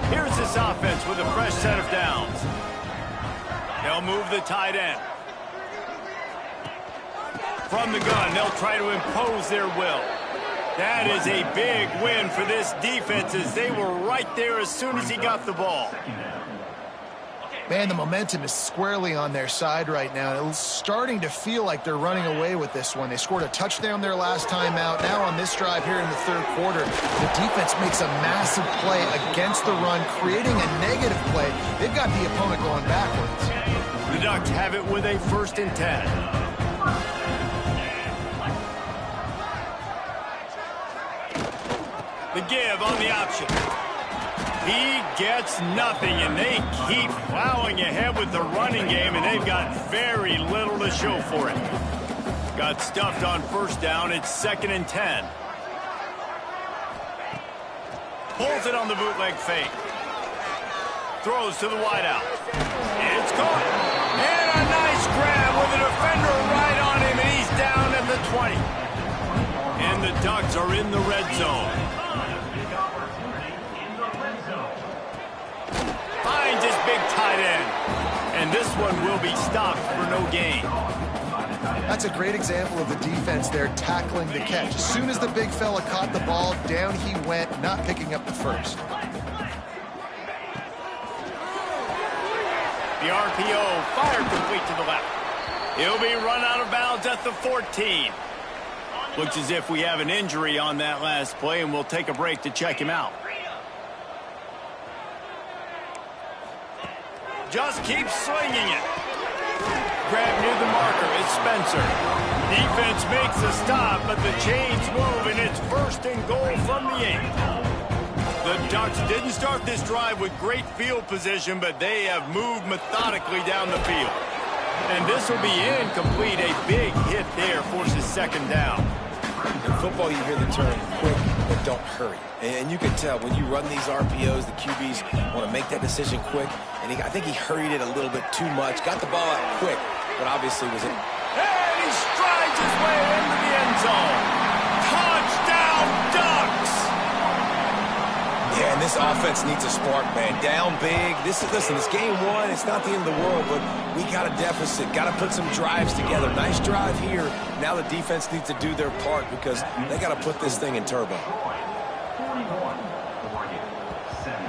Here's this offense with a fresh set of downs. They'll move the tight end. From the gun, they'll try to impose their will. That is a big win for this defense as they were right there as soon as he got the ball. Man, the momentum is squarely on their side right now. It's starting to feel like they're running away with this one. They scored a touchdown their last time out. Now on this drive here in the 3rd quarter, the defense makes a massive play against the run, creating a negative play. They've got the opponent going backwards. The Ducks have it with a 1st and 10. The give on the option. He gets nothing, and they keep plowing ahead with the running game, and they've got very little to show for it. Got stuffed on 1st down. It's 2nd and 10. Pulls it on the bootleg fake. Throws to the wideout. It's caught. And a nice grab with a defender right on him, and he's down at the 20. And the Ducks are in the red zone. Finds his big tight end. And this one will be stopped for no gain. That's a great example of the defense there tackling the catch. As soon as the big fella caught the ball, down he went, not picking up the first. The RPO fired complete to the left. He'll be run out of bounds at the 14. Looks as if we have an injury on that last play, and we'll take a break to check him out. Just keeps swinging it. Grab near the marker. It's Spencer. Defense makes a stop, but the chains move, and it's 1st and goal from the 8. The Ducks didn't start this drive with great field position, but they have moved methodically down the field. And this will be incomplete. A big hit there forces 2nd down. In football, you hear the term quick, but don't hurry. And you can tell when you run these RPOs, the QBs want to make that decision quick. And I think he hurried it a little bit too much. Got the ball out quick, but obviously was it. And he strides his way into the end zone. Touchdown, Ducks! Yeah, and this offense needs a spark, man. Down big. Listen, it's game 1. It's not the end of the world, but we got a deficit. Got to put some drives together. Nice drive here. Now the defense needs to do their part because they got to put this thing in turbo.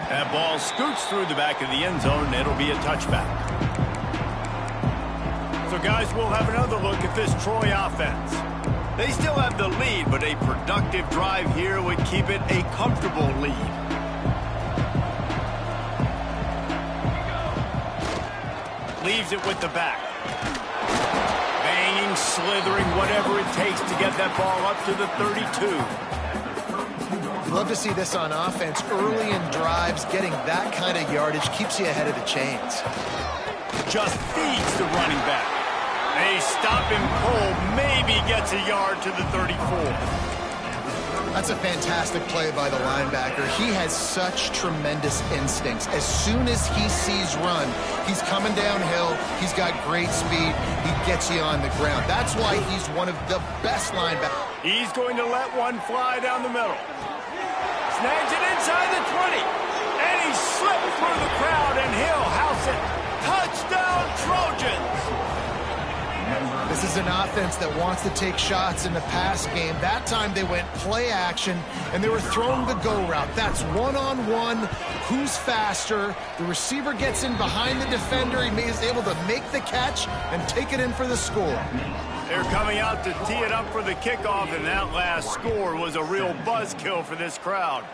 That ball scoots through the back of the end zone, and it'll be a touchback. So, guys, we'll have another look at this Troy offense. They still have the lead, but a productive drive here would keep it a comfortable lead. Leaves it with the back. Banging, slithering, whatever it takes to get that ball up to the 32. Love to see this on offense. Early in drives, getting that kind of yardage keeps you ahead of the chains. Just feeds the running back. They stop him cold, maybe gets a yard to the 34. That's a fantastic play by the linebacker. He has such tremendous instincts. As soon as he sees run, he's coming downhill. He's got great speed. He gets you on the ground. That's why he's one of the best linebackers. He's going to let one fly down the middle. Snags it inside the 20. And he slipped through the crowd, and he'll house it. Touchdown, Trojans! This is an offense that wants to take shots in the pass game. That time they went play action, and they were throwing the go route. That's one-on-one. Who's faster? The receiver gets in behind the defender. He is able to make the catch and take it in for the score. They're coming out to tee it up for the kickoff, and that last score was a real buzzkill for this crowd.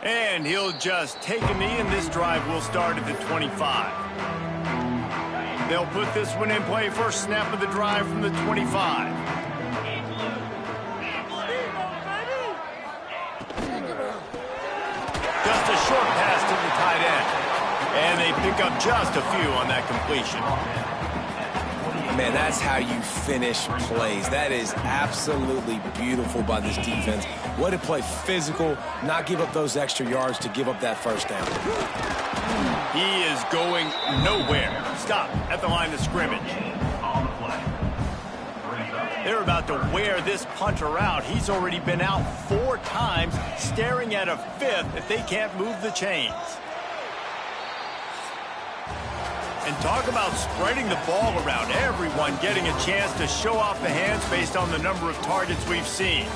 And he'll just take a knee, and this drive will start at the 25. They'll put this one in play. First snap of the drive from the 25. short pass to the tight end. And they pick up just a few on that completion. Man, that's how you finish plays. That is absolutely beautiful by this defense. Way to play physical, not give up those extra yards to give up that first down. He is going nowhere. Stop at the line of scrimmage. They're about to wear this punter out. He's already been out 4 times, staring at a 5th if they can't move the chains. And talk about spreading the ball around. Everyone getting a chance to show off the hands based on the number of targets we've seen.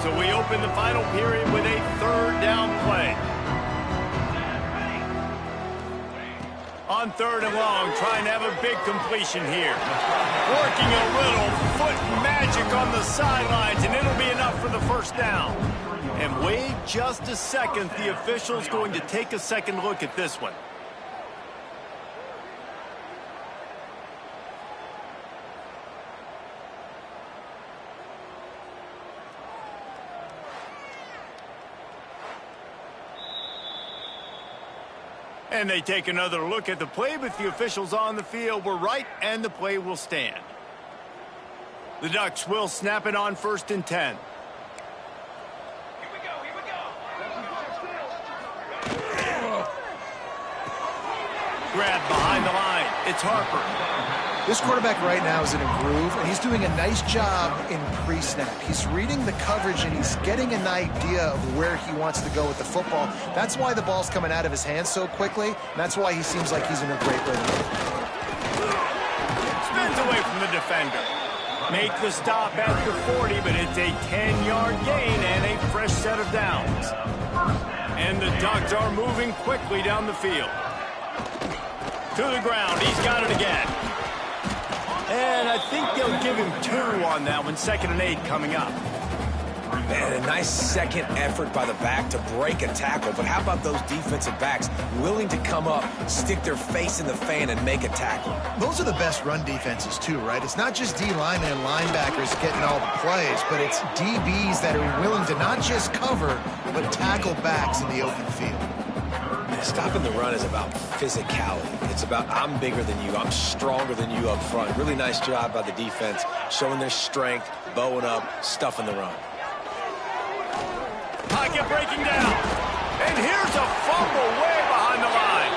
So we open the final period with a 3rd down play. On 3rd and long, trying to have a big completion here. Working a little foot magic on the sidelines, and it'll be enough for the first down. And wait just a second, the official's going to take a second look at this one. And they take another look at the play, but the officials on the field were right, and the play will stand. The Ducks will snap it on 1st and 10. Grab behind the line. It's Harper. This quarterback right now is in a groove, and he's doing a nice job in pre-snap. He's reading the coverage, and he's getting an idea of where he wants to go with the football. That's why the ball's coming out of his hands so quickly, and that's why he seems like he's in a great rhythm. Spins away from the defender. Make the stop at the 40, but it's a 10-yard gain and a fresh set of downs. And the Ducks are moving quickly down the field. To the ground. He's got it again. And I think they'll give him 2 on that one. 2nd and 8 coming up. Man, a nice second effort by the back to break a tackle. But how about those defensive backs willing to come up, stick their face in the fan, and make a tackle? Those are the best run defenses, too, right? It's not just D-linemen and linebackers getting all the plays, but it's DBs that are willing to not just cover, but tackle backs in the open field. Stopping the run is about physicality. It's about I'm bigger than you, I'm stronger than you up front. Really nice job by the defense, showing their strength, bowing up, stuffing the run. Pocket breaking down. And here's a fumble way behind the line.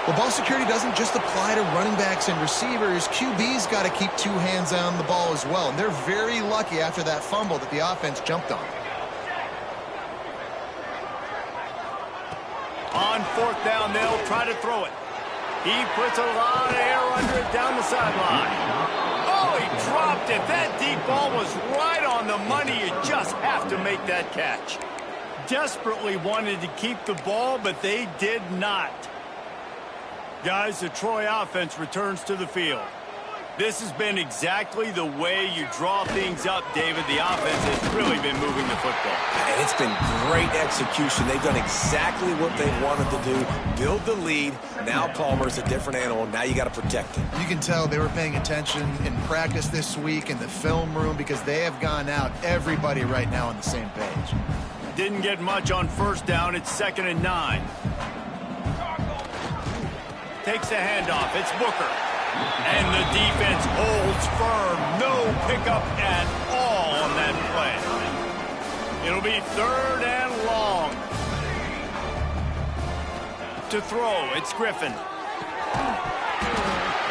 Well, ball security doesn't just apply to running backs and receivers. QB's got to keep 2 hands on the ball as well. And they're very lucky after that fumble that the offense jumped on. On 4th down, they'll try to throw it. He puts a lot of air under it down the sideline. Oh, he dropped it. That deep ball was right on the money. You just have to make that catch. Desperately wanted to keep the ball, but they did not. Guys, the Troy offense returns to the field. This has been exactly the way you draw things up, David. The offense has really been moving the football. And it's been great execution. They've done exactly what they wanted to do. Build the lead. Now Palmer's a different animal. Now you got to protect him. You can tell they were paying attention in practice this week in the film room because they have gone out, everybody right now on the same page. Didn't get much on 1st down. It's 2nd and 9. Takes the handoff. It's Booker. And the defense holds firm. No pickup at all on that play. It'll be 3rd and long. To throw, it's Griffin.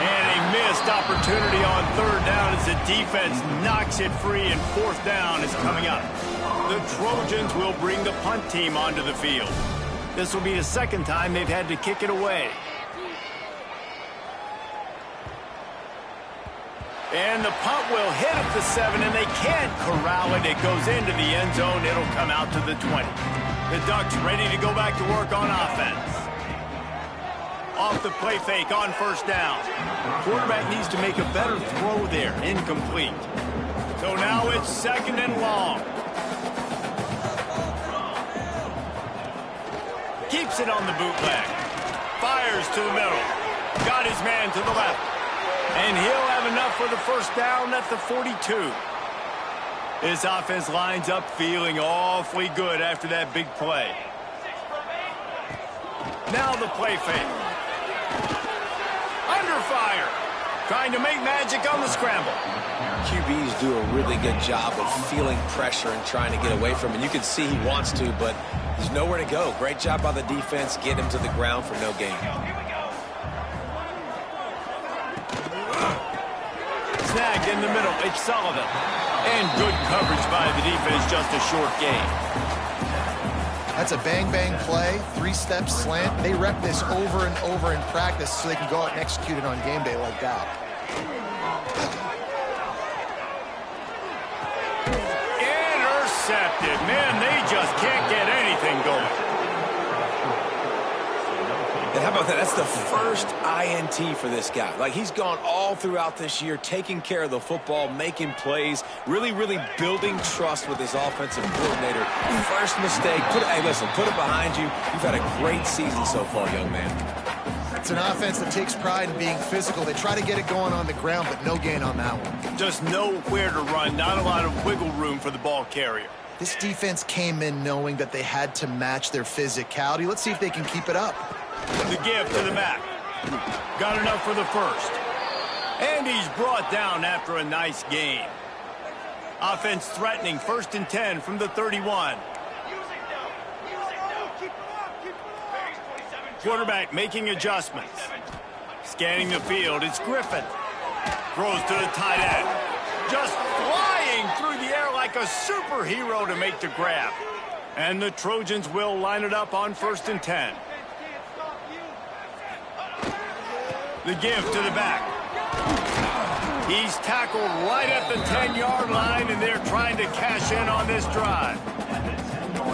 And a missed opportunity on 3rd down as the defense knocks it free, and 4th down is coming up. The Trojans will bring the punt team onto the field. This will be the 2nd time they've had to kick it away. And the punt will hit at the 7, and they can't corral it. It goes into the end zone. It'll come out to the 20. The Ducks ready to go back to work on offense. Off the play fake on 1st down. Quarterback needs to make a better throw there. Incomplete. So now it's 2nd and long. Keeps it on the bootleg. Fires to the middle. Got his man to the left. And he'll have enough for the first down at the 42. This offense lines up feeling awfully good after that big play. Now the play fake. Under fire. Trying to make magic on the scramble. QBs do a really good job of feeling pressure and trying to get away from it. You can see he wants to, but there's nowhere to go. Great job by the defense. Get him to the ground for no gain. Snagged in the middle. It's Sullivan. And good coverage by the defense. Just a short gain. That's a bang-bang play, three-step slant. They rep this over and over in practice so they can go out and execute it on game day like that. Intercepted. Man, they just can't get anything going. And how about that? That's the first INT for this guy. Like, he's gone all throughout this year, taking care of the football, making plays, really, really building trust with his offensive coordinator. First mistake. Hey, listen, put it behind you. You've had a great season so far, young man. It's an offense that takes pride in being physical. They try to get it going on the ground, but no gain on that one. Just nowhere to run. Not a lot of wiggle room for the ball carrier. This defense came in knowing that they had to match their physicality. Let's see if they can keep it up. The give to the back. Got enough for the first. And he's brought down after a nice gain. Offense threatening 1st and 10 from the 31. Quarterback making adjustments. Scanning the field. It's Griffin. Throws to the tight end. Just flying through the air like a superhero to make the grab. And the Trojans will line it up on 1st and 10. The give to the back. He's tackled right at the 10-yard line, and they're trying to cash in on this drive.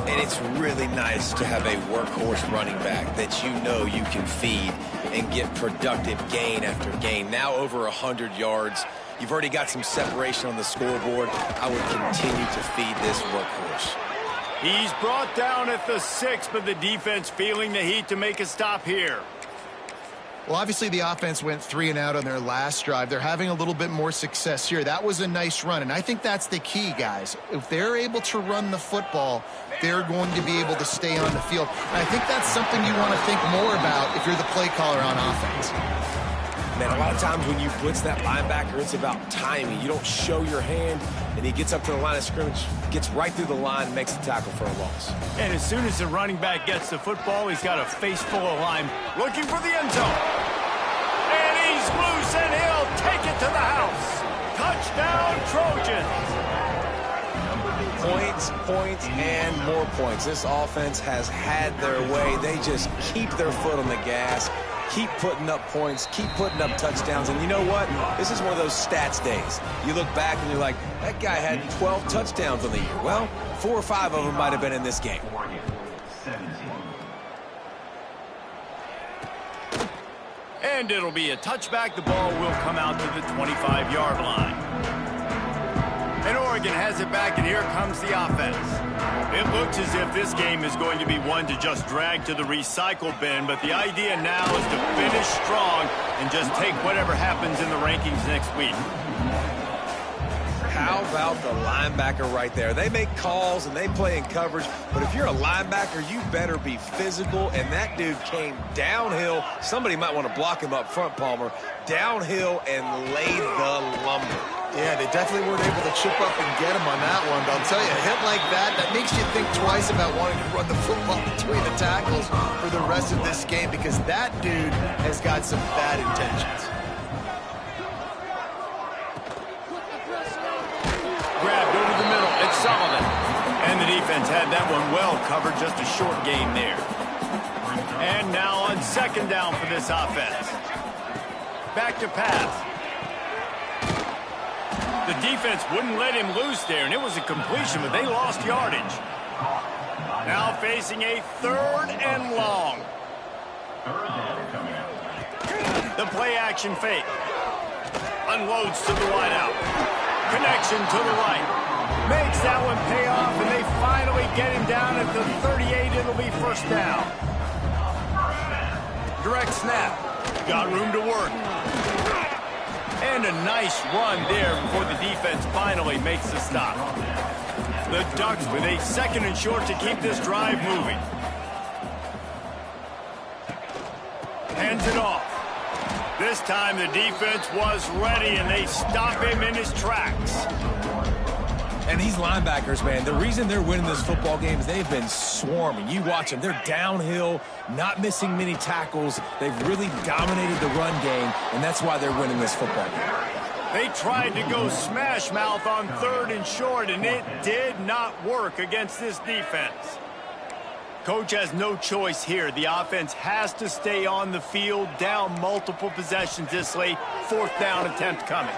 And it's really nice to have a workhorse running back that you know you can feed and get productive gain after gain. Now over 100 yards. You've already got some separation on the scoreboard. I would continue to feed this workhorse. He's brought down at the 6, but the defense feeling the heat to make a stop here. Well, obviously the offense went 3 and out on their last drive. They're having a little bit more success here. That was a nice run, and I think that's the key, guys. If they're able to run the football, they're going to be able to stay on the field. And I think that's something you want to think more about if you're the play caller on offense. Man, a lot of times when you blitz that linebacker, it's about timing. You don't show your hand, and he gets up to the line of scrimmage, gets right through the line, and makes the tackle for a loss. And as soon as the running back gets the football, he's got a face full of line looking for the end zone. And he's loose, and he'll take it to the house. Touchdown, Trojans. Points, points, and more points. This offense has had their way. They just keep their foot on the gas, keep putting up points, keep putting up touchdowns. And you know what? This is one of those stats days. You look back and you're like, that guy had 12 touchdowns on the year. Well, 4 or 5 of them might have been in this game. And it'll be a touchback. The ball will come out to the 25-yard line. And Oregon has it back, and here comes the offense. It looks as if this game is going to be one to just drag to the recycle bin, but the idea now is to finish strong and just take whatever happens in the rankings next week. How about the linebacker right there? They make calls and they play in coverage, but if you're a linebacker, you better be physical, and that dude came downhill. Somebody might want to block him up front, Palmer. Downhill and laid the lumber. Yeah, they definitely weren't able to chip up and get him on that one, but I'll tell you, a hit like that makes you think twice about wanting to run the football between the tackles for the rest of this game, because that dude has got some bad intentions. Grabbed over the middle. It's Sullivan. And the defense had that one well covered. Just a short gain there. And now on 2nd down for this offense. Back to pass. The defense wouldn't let him loose there, and it was a completion, but they lost yardage. Now facing a 3rd and long. The play action fake. Unloads to the wideout. Connection to the right. Makes that one pay off, and they finally get him down at the 38. It'll be 1st down. Direct snap. Got room to work. And a nice run there before the defense finally makes the stop. The Ducks with a 2nd and short to keep this drive moving. Hands it off. This time the defense was ready, and they stop him in his tracks. And these linebackers, man, the reason they're winning this football game is they've been swarming. You watch them. They're downhill, not missing many tackles. They've really dominated the run game, and that's why they're winning this football game. They tried to go smash mouth on 3rd and short, and it did not work against this defense. Coach has no choice here. The offense has to stay on the field, down multiple possessions this late. 4th down attempt coming.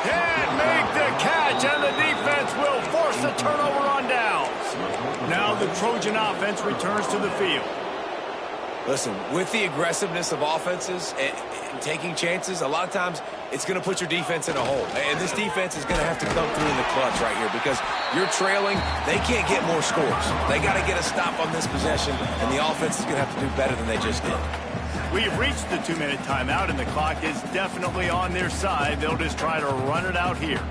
Can't make the catch, and the defense will force a turnover on downs. Now the Trojan offense returns to the field. Listen, with the aggressiveness of offenses and taking chances, a lot of times it's going to put your defense in a hole. And this defense is going to have to come through in the clutch right here because you're trailing. They can't get more scores. They got to get a stop on this possession, and the offense is going to have to do better than they just did. We've reached the 2-minute timeout, and the clock is definitely on their side. They'll just try to run it out here.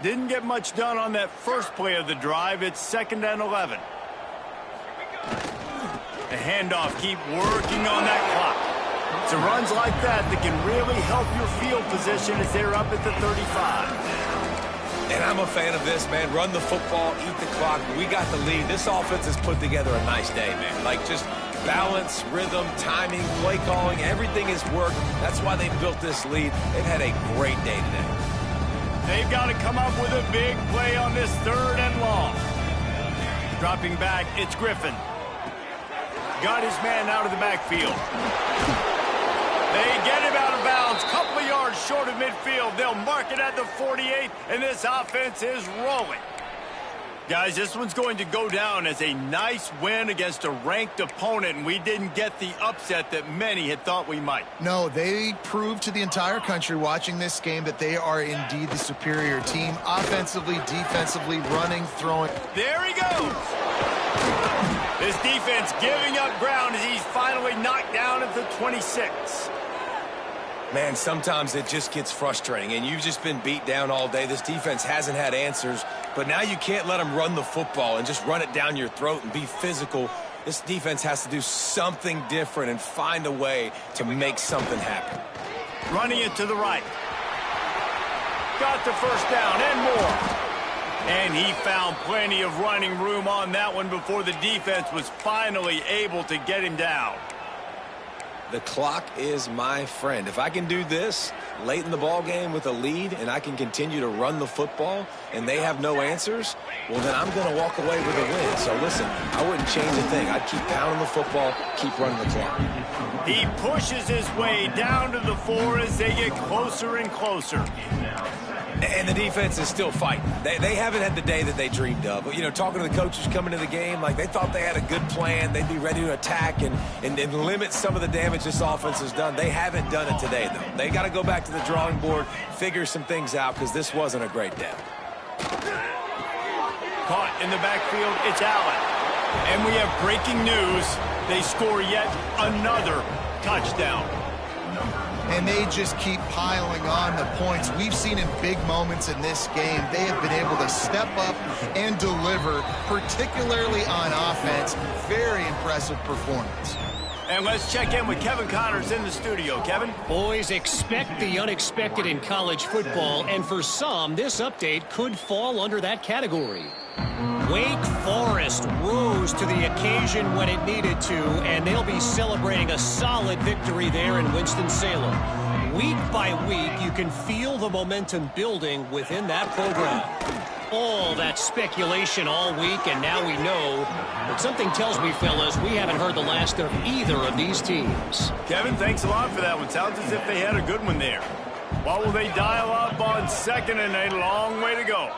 Didn't get much done on that first play of the drive. It's 2nd and 11. The handoff, keep working on that clock. It's runs like that that can really help your field position as they're up at the 35. And I'm a fan of this, man. Run the football, eat the clock. We got the lead. This offense has put together a nice day, man. Like just balance, rhythm, timing, play calling, everything has worked. That's why they built this lead. They've had a great day today. They've got to come up with a big play on this 3rd and long. Dropping back, it's Griffin. Got his man out of the backfield. They get him out of bounds, couple of yards short of midfield. They'll mark it at the 48, and this offense is rolling. Guys, this one's going to go down as a nice win against a ranked opponent, and we didn't get the upset that many had thought we might. No, they proved to the entire country watching this game that they are indeed the superior team, offensively, defensively, running, throwing. There he goes. This defense giving up ground as he's finally knocked down at the 26. Man, sometimes it just gets frustrating, and you've just been beat down all day. This defense hasn't had answers, but now you can't let them run the football and just run it down your throat and be physical. This defense has to do something different and find a way to make something happen. Running it to the right. Got the 1st down and more. And he found plenty of running room on that one before the defense was finally able to get him down. The clock is my friend. If I can do this late in the ball game with a lead and I can continue to run the football and they have no answers, well, then I'm going to walk away with a win. So, listen, I wouldn't change a thing. I'd keep pounding the football, keep running the clock. He pushes his way down to the 4 as they get closer and closer. And the defense is still fighting. They haven't had the day that they dreamed of. But, you know, talking to the coaches coming to the game, like they thought they had a good plan. They'd be ready to attack and limit some of the damage this offense has done. They haven't done it today, though. They got to go back to the drawing board, figure some things out, because this wasn't a great day. Caught in the backfield, it's Allen. And we have breaking news. They score yet another touchdown. And they just keep piling on the points. We've seen in big moments in this game, they have been able to step up and deliver, particularly on offense. Very impressive performance. And let's check in with Kevin Connors in the studio. Kevin? Boys, expect the unexpected in college football, and for some, this update could fall under that category. Wake Forest rose to the occasion when it needed to, and they'll be celebrating a solid victory there in Winston-Salem. Week by week, you can feel the momentum building within that program. All that speculation all week, and now we know. But something tells me, fellas, we haven't heard the last of either of these teams. Kevin, thanks a lot for that one. Sounds as if they had a good one there. What will they dial up on second and a long way to go?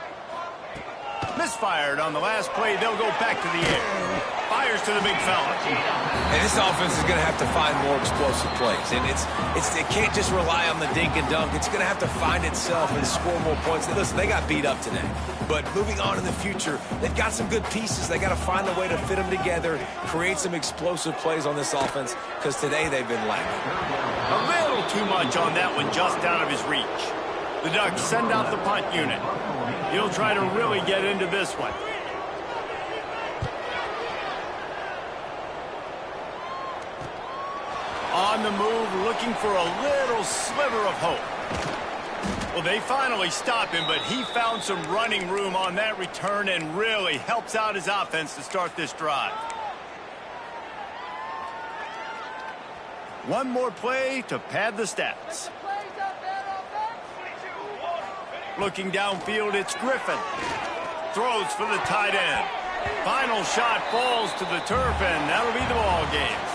Misfired on the last play. They'll go back to the air. Fires to the big fella. And this offense is going to have to find more explosive plays. And it can't just rely on the dink and dunk. It's going to have to find itself and score more points. Listen, they got beat up today. But moving on in the future, they've got some good pieces. They got to find a way to fit them together, create some explosive plays on this offense, because today they've been lacking. A little too much on that one, just out of his reach. The Ducks send out the punt unit. He'll try to really get into this one. On the move, looking for a little sliver of hope. Well, they finally stop him, but he found some running room on that return and really helps out his offense to start this drive. One more play to pad the stats. Looking downfield, it's Griffin. Throws for the tight end. Final shot falls to the turf, and that'll be the ball game.